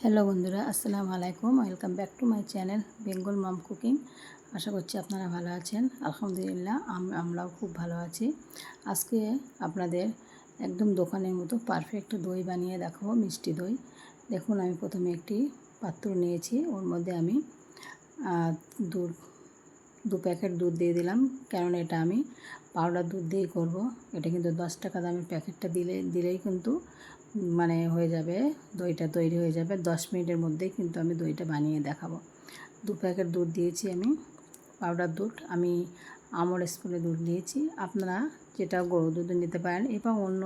Hello বন্ধুরা, আসসালামু আলাইকুম। Welcome back to my channel Bengal Mom Cooking. আশা করছি আপনারা ভালো আছেন। আলহামদুলিল্লাহ আমরাও খুব ভালো আছি। আজকে আপনাদের একদম দোকানের মতো পারফেক্ট দই বানিয়ে দেখাবো, মিষ্টি দই। দেখুন, আমি প্রথমে একটি পাত্র নিয়েছি, ওর মধ্যে আমি দুধ 2 প্যাকেট দুধ দিয়ে দিলাম, কারণ এটা আমি পাউডার দুধ দিয়েই করব। এটা কিন্তু 10 টাকা দামের প্যাকেটটা দিলেই কিন্তু হয়ে যাবে, দইটা তৈরি হয়ে যাবে। 10 মিনিটের মধ্যেই কিন্তু আমি দইটা বানিয়ে দেখাবো। 2 প্যাকেট দুধ দিয়েছি আমি, পাউডার দুধ। আমি আমুল স্কুলের দুধ নিয়েছি, আপনারা যেটা গরু দুধও নিতে পারেন এবং অন্য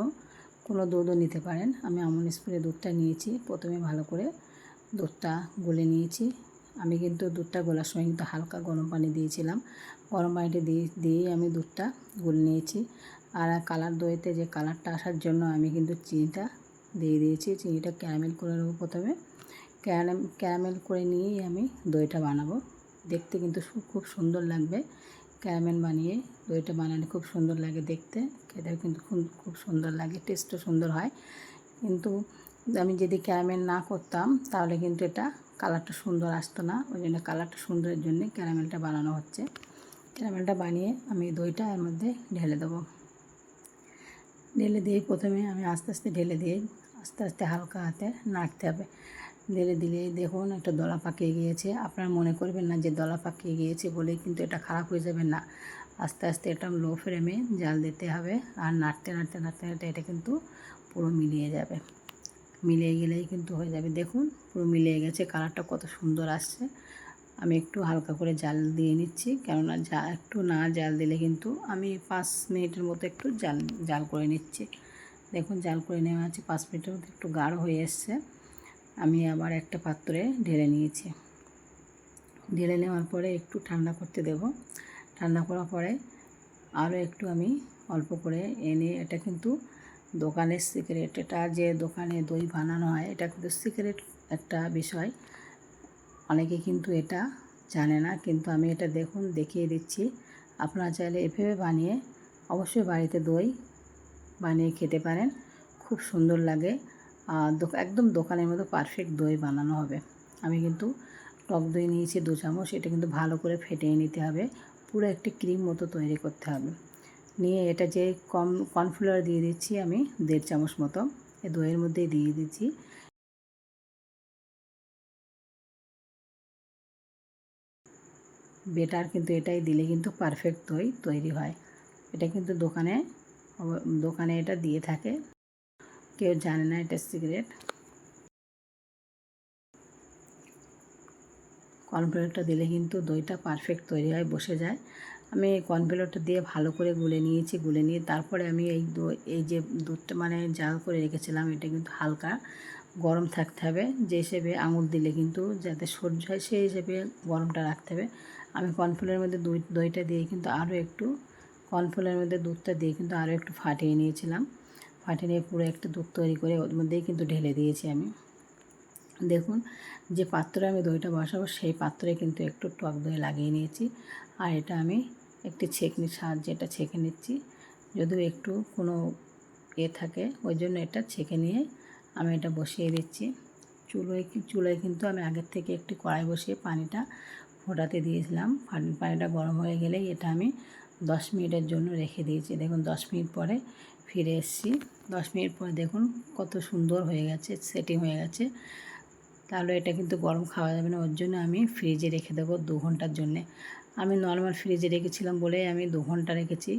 কোনো দুধও নিতে পারেন। আমি আমুল স্কুলের দুধটা নিয়েছি। প্রথমে ভালো করে দুধটা গুলে নিয়েছি। আমি কিন্তু দুধটা গোলার সময় কিন্তু হালকা গরম পানি দিয়েছিলাম। গরম পানিটা দিয়েই আমি দুধটা গুলে নিয়েছি। আর কালার দইতে যে কালারটা আসার জন্য আমি কিন্তু চিনিটা দিয়ে দিয়েছি। চিনিটা ক্যারামেল করে নেবো প্রথমে। ক্যারামেল করে নিয়েই আমি দইটা বানাবো। দেখতে কিন্তু খুব সুন্দর লাগবে। ক্যারামেল বানিয়ে দইটা বানালে খুব সুন্দর লাগে দেখতে, খেতেও কিন্তু খুব সুন্দর লাগে, টেস্টও সুন্দর হয়। কিন্তু আমি যদি ক্যারামেল না করতাম তাহলে কিন্তু এটা কালারটা সুন্দর আসতো না। ওই জন্য কালারটা সুন্দরের জন্য ক্যারামেলটা বানানো হচ্ছে। ক্যারামেলটা বানিয়ে আমি দইটা এর মধ্যে ঢেলে দেবো। ঢেলে দিয়ে প্রথমে আমি আস্তে আস্তে হালকা হাতে নাড়তে হবে। দিলেই দেখুন একটা দলা পাকিয়ে গিয়েছে। আপনারা মনে করবেন না যে দলা পাকিয়ে গিয়েছে বলেই কিন্তু এটা খারাপ হয়ে যাবে, না। আস্তে আস্তে এটা লো ফ্লেমে জাল দিতে হবে। আর নাড়তে এটা কিন্তু পুরো মিলিয়ে যাবে। মিলিয়ে গেলেই কিন্তু হয়ে যাবে। দেখুন, পুরো মিলিয়ে গেছে, কালারটা কত সুন্দর আসছে। আমি একটু হালকা করে জাল দিয়ে নিচ্ছি, কেননা একটু না জাল দিলে কিন্তু আমি 5 মিনিটের মতো একটু জাল করে নিচ্ছি। দেখুন, জাল করে নেওয়া আছে, 5 মিনিটের মতো একটু গাঢ় হয়ে এসছে। আমি আবার একটা পাত্রে ঢেলে নিয়েছি। ঢেলে নেওয়ার পরে একটু ঠান্ডা করতে দেব। ঠান্ডা করার পরে আরও একটু আমি অল্প করে এনে, এটা কিন্তু দোকানের সিক্রেট। এটা যে দোকানে দই বানানো হয় এটা কিন্তু সিক্রেট একটা বিষয়। অনেকে কিন্তু এটা জানে না, কিন্তু আমি এটা দেখুন দেখিয়ে দিচ্ছি। আপনারা চাইলে এভাবে বানিয়ে অবশ্যই বাড়িতে দই বানিয়ে খেতে পারেন, খুব সুন্দর লাগে। একদম দোকানের মতো পারফেক্ট দই বানানো হবে। আমি কিন্তু টক দই নিয়েছি 2 চামচ। এটা কিন্তু ভালো করে ফেটিয়ে নিতে হবে, পুরো একটি ক্রিম মতো তৈরি করতে হবে। নিয়ে এটা যে কর্নফ্লাওয়ার দিয়ে দিচ্ছি আমি 1.5 চামচ মতো, এই দইয়ের মধ্যেই দিয়ে দিচ্ছি। বেটার কিন্তু এটাই দিলে কিন্তু পারফেক্ট দই তৈরি হয়। এটা কিন্তু দোকানে এটা দিয়ে থাকে, কেউ জানে না এটা সিক্রেট। কর্নফ্লাওয়ারটা দিলে কিন্তু দইটা পারফেক্ট তৈরি হয়, বসে যায়। আমি কর্নফ্লাওয়ারটা দিয়ে ভালো করে গুলে নিয়েছি। গুলে নিয়ে তারপরে আমি এই যে দুধটা জাল করে রেখেছিলাম, এটা কিন্তু হালকা গরম থাকতে হবে। যে হিসেবে আঙুর দিলে কিন্তু যাতে সহ্য হয় সেই হিসেবে গরমটা রাখতে হবে। আমি কর্নফ্লাওয়ারের মধ্যে দইটা দিয়ে কিন্তু আরও একটু, কর্নফ্লাওয়ারের মধ্যে দুধটা দিয়ে কিন্তু আরও একটু ফাটিয়ে নিয়েছিলাম। ফাটিয়ে নিয়ে পুরো একটা দুধ তৈরি করে ওর মধ্যেই কিন্তু ঢেলে দিয়েছি আমি। দেখুন, যে পাত্রে আমি দইটা বসাবো সেই পাত্রে কিন্তু একটু টক দই লাগিয়ে নিয়েছি। আর এটা আমি একটি ছেঁকনির সাহায্যে এটা ছেঁকে নিচ্ছি। যদিও একটু কোনো থাকে, ওই জন্য এটা ছেঁকে নিয়ে আমি এটা বসিয়ে দিচ্ছি। চুলোয় কিন্তু আমি আগের থেকে একটি কড়াই বসিয়ে পানিটা ফোটাতে দিয়েছিলাম। পানিটা গরম হয়ে গেলেই এটা আমি 10 মিনিটের জন্য রেখে দিয়েছি। দেখুন, 10 মিনিট পরে ফিরে এসেছি। 10 মিনিট পরে দেখুন কত সুন্দর হয়ে গেছে, সেটিং হয়ে গেছে। তাহলে এটা কিন্তু গরম খাওয়া যাবে না, ওর জন্য আমি ফ্রিজে রেখে দেবো 2 ঘন্টার জন্যে। আমি নর্মাল ফ্রিজে রেখেছিলাম বলে আমি 2 ঘন্টা রেখেছি।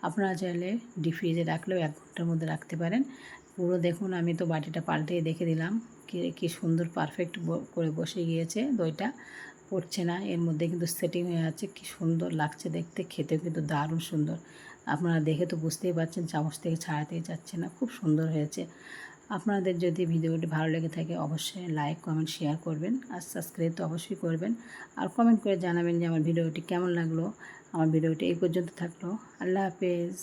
আপনারা চাইলে ডিপ ফ্রিজে রাখলেও 1 ঘন্টার মধ্যে রাখতে পারেন। পুরো দেখুন, আমি তো বাটিটা পাল্টে দেখে দিলাম কি সুন্দর পারফেক্ট করে বসে গিয়েছে। দইটা পড়ছে না, এর মধ্যে কিন্তু সেটিং হয়ে আছে। কি সুন্দর লাগছে দেখতে, খেতেও কিন্তু দারুণ সুন্দর। আপনারা দেখে তো বুঝতেই পারছেন, চামচ থেকে ছাড়াতেই যাচ্ছে না, খুব সুন্দর হয়েছে। আপনাদের যদি ভিডিওটি ভালো লেগে থাকে অবশ্যই লাইক, কমেন্ট, শেয়ার করবেন। আর সাবস্ক্রাইব তো অবশ্যই করবেন। আর কমেন্ট করে জানাবেন যে আমার ভিডিওটি কেমন লাগলো। আমার ভিডিওটি এই পর্যন্ত থাকলো। আল্লাহ হাফেজ।